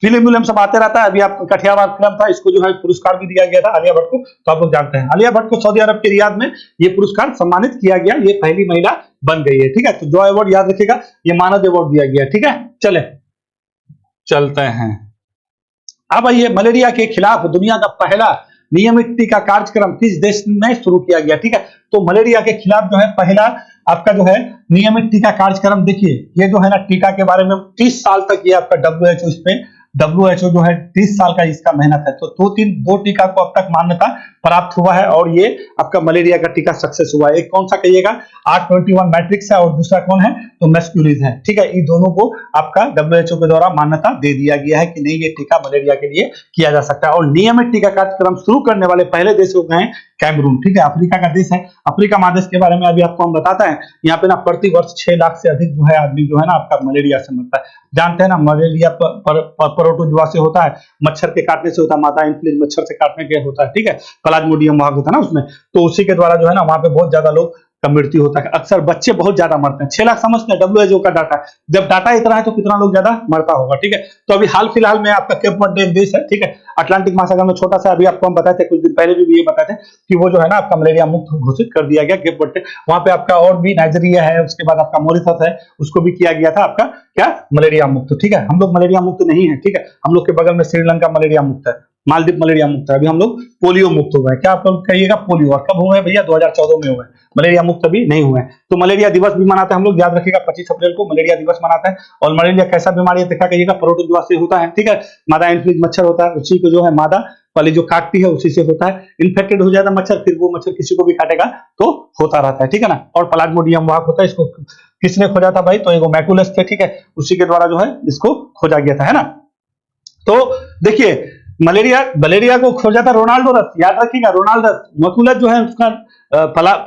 फिल्म सब आते रहता है। अभी आपको कठियावाड़ फिल्म था, इसको जो है पुरस्कार भी दिया गया था आलिया भट्ट को, तो आप लोग जानते हैं। आलिया भट्ट को सऊदी अरब के रियाद में ये पुरस्कार सम्मानित किया गया, ये पहली महिला बन गई है। ठीक है, तो जॉय अवार्ड याद रखिएगा, ये मानद अवार्ड दिया गया। ठीक है, चलते हैं। अब आइए, मलेरिया के खिलाफ दुनिया का पहला नियमित टीका कार्यक्रम किस देश में शुरू किया गया। ठीक है, तो मलेरिया के खिलाफ जो है पहला आपका जो है नियमित टीका कार्यक्रम, देखिए ये जो है ना टीका के बारे में 30 साल तक ये आपका WHO इस पे WHO जो है 30 साल का इसका मेहनत है। तो दो टीका को अब तक मान्यता प्राप्त हुआ है, और ये आपका मलेरिया का टीका सक्सेस हुआ है। एक कौन सा कहिएगा, R21 मैट्रिक्स है, और दूसरा कौन है, तो मैस्क्यूलिज है। ठीक है, इन दोनों को आपका WHO के द्वारा मान्यता दे दिया गया है कि नहीं, ये टीका मलेरिया के लिए किया जा सकता है। और नियमित टीका कार्यक्रम शुरू करने वाले पहले देश हो गए कैमरून। ठीक है, अफ्रीका का देश है। अफ्रीका महादेश के बारे में अभी आपको हम बताते हैं। यहाँ पे ना प्रति वर्ष 6 लाख से अधिक जो है आदमी जो है ना आपका मलेरिया से मरता है। जानते हैं ना, मलेरिया प्रोटोजुआ से होता है, मच्छर के काटने से होता है, मादा इन्फ्लुएंजा मच्छर से काटने के होता है। ठीक है, प्लाज्मोडियम भाग होता है ना उसमें, तो उसी के द्वारा जो है ना वहां पे बहुत ज्यादा लोग का मृत्यु होता है। अक्सर बच्चे बहुत ज्यादा मरते हैं। 6 लाख समझते हैं, WHO का डाटा है। जब डाटा इतना है तो कितना लोग ज्यादा मरता होगा, ठीक है। तो अभी हाल फिलहाल में आपका केप वर्डे एक देश है, ठीक है, अटलांटिक महासागर में छोटा सा, अभी आपको हम बताए थे कुछ दिन पहले भी ये बताए थे कि वो जो है ना आपका मलेरिया मुक्त घोषित कर दिया गया केप वर्डे। वहां पे आपका और भी नाइजीरिया है, उसके बाद आपका मॉरिशस है, उसको भी किया गया था आपका क्या मलेरिया मुक्त, ठीक है। हम लोग मलेरिया मुक्त नहीं है, ठीक है। हम लोग के बगल में श्रीलंका मलेरिया मुक्त है, मालदीव मलेरिया मुक्त है, अभी हम लोग पोलियो मुक्त हो गए। क्या आप लोग कहिएगा पोलियो, और कब हुए हैं भैया? 2014 में हुए। मलेरिया मुक्त अभी नहीं हुए। तो मलेरिया दिवस भी मनाते हैं हम लोग, याद रखिएगा 25 अप्रैल को मलेरिया दिवस मनाते हैं। और मलेरिया कैसा बीमारी है देखा कहिएगा, प्रोटोजोआ दिवस से होता है, ठीक है। मादा एनफ्लूएंजा मच्छर होता है, उसी को जो है मादा वाली जो काटती है उसी से होता है। इन्फेक्टेड हो जाता है मच्छर, फिर वो मच्छर किसी को भी काटेगा तो होता रहता है, ठीक है ना। और प्लाज्मोडियम वाहक होता है, इसको किसने खोजा था भाई? तो एगो मैकुलस थे, ठीक है, उसी के द्वारा जो है इसको खोजा गया था, है ना। तो देखिए मलेरिया को खोजा था रोनाल्डो रस, याद रखिएगा रोनाल्डो। मैकुलस जो है उसका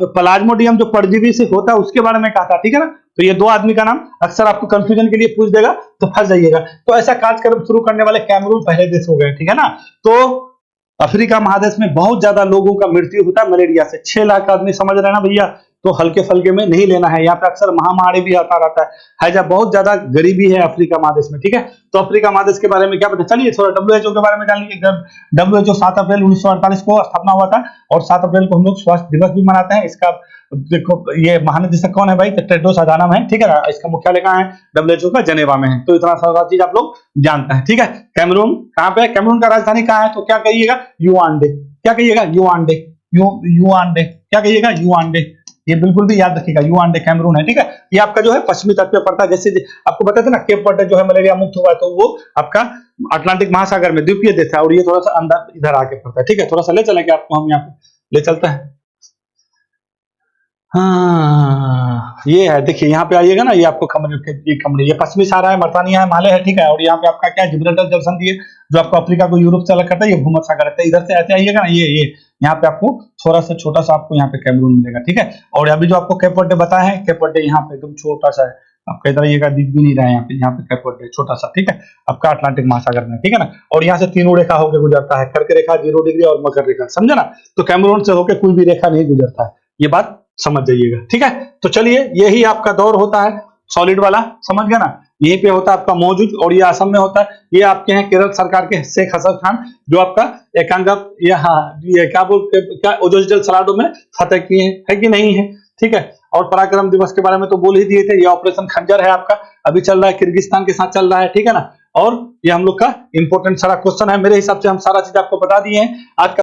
प्लाज्मोडियम जो परजीवी से होता है उसके बारे में कहा था, ठीक है ना। तो ये दो आदमी का नाम अक्सर आपको कंफ्यूजन के लिए पूछ देगा तो फंस जाइएगा। तो ऐसा कार्यक्रम शुरू करने वाले कैमरून पहले देश हो गए, ठीक है ना। तो अफ्रीका महादेश में बहुत ज्यादा लोगों का मृत्यु होता है मलेरिया से। 6 लाख आदमी, समझ रहे हैं ना भैया। तो हल्के फल्के में नहीं लेना है, यहाँ पे अक्सर महामारी भी आता रहता है जब बहुत ज्यादा गरीबी है अफ्रीका महादेश में, ठीक है। तो अफ्रीका महादेश के बारे में क्या पता, चलिए थोड़ा WHO के बारे में जान लीजिए। WHO 7 अप्रैल 1948 को स्थापना हुआ था, और 7 अप्रैल को हम लोग स्वास्थ्य दिवस भी मनाते हैं। इसका देखो ये महानिदेशक कौन है भाई? तो टेड्रोस अधानम है, ठीक है ना। इसका मुख्यालय कहाँ है? WHO का जेनेवा में है। तो इतना सारा चीज आप लोग जानते हैं, ठीक है। कैमरून कहाँ पे है? कैमरून का राजधानी कहाँ है? तो क्या कहिएगा? युआंडे। क्या कहिएगा? युआंडे। युआंडे क्या कहिएगा? युआंडे। ये बिल्कुल भी याद रखिएगा, युआंडे कैमरून है, ठीक है। ये आपका जो है पश्चिमी तट पे पड़ता है। जैसे आपको बताते ना केप वर्डे जो है मलेरिया मुक्त हुआ है, तो वो आपका अटलांटिक महासागर में द्वीपीय देश है, और ये थोड़ा सा अंदर इधर आके पड़ता है, ठीक है। थोड़ा सा ले चलेंगे आपको, हम यहाँ पे ले चलते हैं। हाँ ये है, देखिए यहाँ पे आइएगा ना, ये आपको ये पश्चिमी सहारा है, मरतानिया है, माले है, ठीक है। और यहाँ पे आपका क्या जिब्राल्टर जल संधि है जो आपको अफ्रीका को यूरोप से अलग करता है, ये भूमध्य सागर है। इधर से ऐसे आइएगा ना, ये यहाँ पे आपको थोड़ा सा छोटा सा आपको यहाँ पे कैमरून मिलेगा, ठीक है। और अभी जो आपको केप वर्डे बताया है, केप वर्डे यहाँ पे एकदम छोटा सा है, आपका इधर आइएगा दिख भी नहीं रहा है यहाँ पे केप वर्डे छोटा सा, ठीक है, आपका अटलांटिक महासागर में, ठीक है ना। और यहाँ से तीनों रेखा होकर गुजरता है, कर्क रेखा, 0 डिग्री और मकर रेखा, समझे ना। तो कैमरून से होकर कोई भी रेखा नहीं गुजरता है, ये बात समझ जाइएगा, ठीक है। तो चलिए यही आपका दौर होता है सॉलिड वाला, समझ गया ना। यहीं पे होता है आपका मौजूद, और ये असम में होता है। ये आपके हैं केरल सरकार के शेख हसन खान, जो आपका एकांगम ये क्या बोलते क्या ओजोजल सलाडो में फतेह किए है कि नहीं है, ठीक है। और पराक्रम दिवस के बारे में तो बोल ही दिए थे। ये ऑपरेशन खंजर है आपका, अभी चल रहा है, किर्गिस्तान के साथ चल रहा है, ठीक है ना। और ये हम लोग का इंपॉर्टेंट सारा क्वेश्चन है, मेरे हिसाब से हम सारा चीज आपको बता दिए हैं। आज का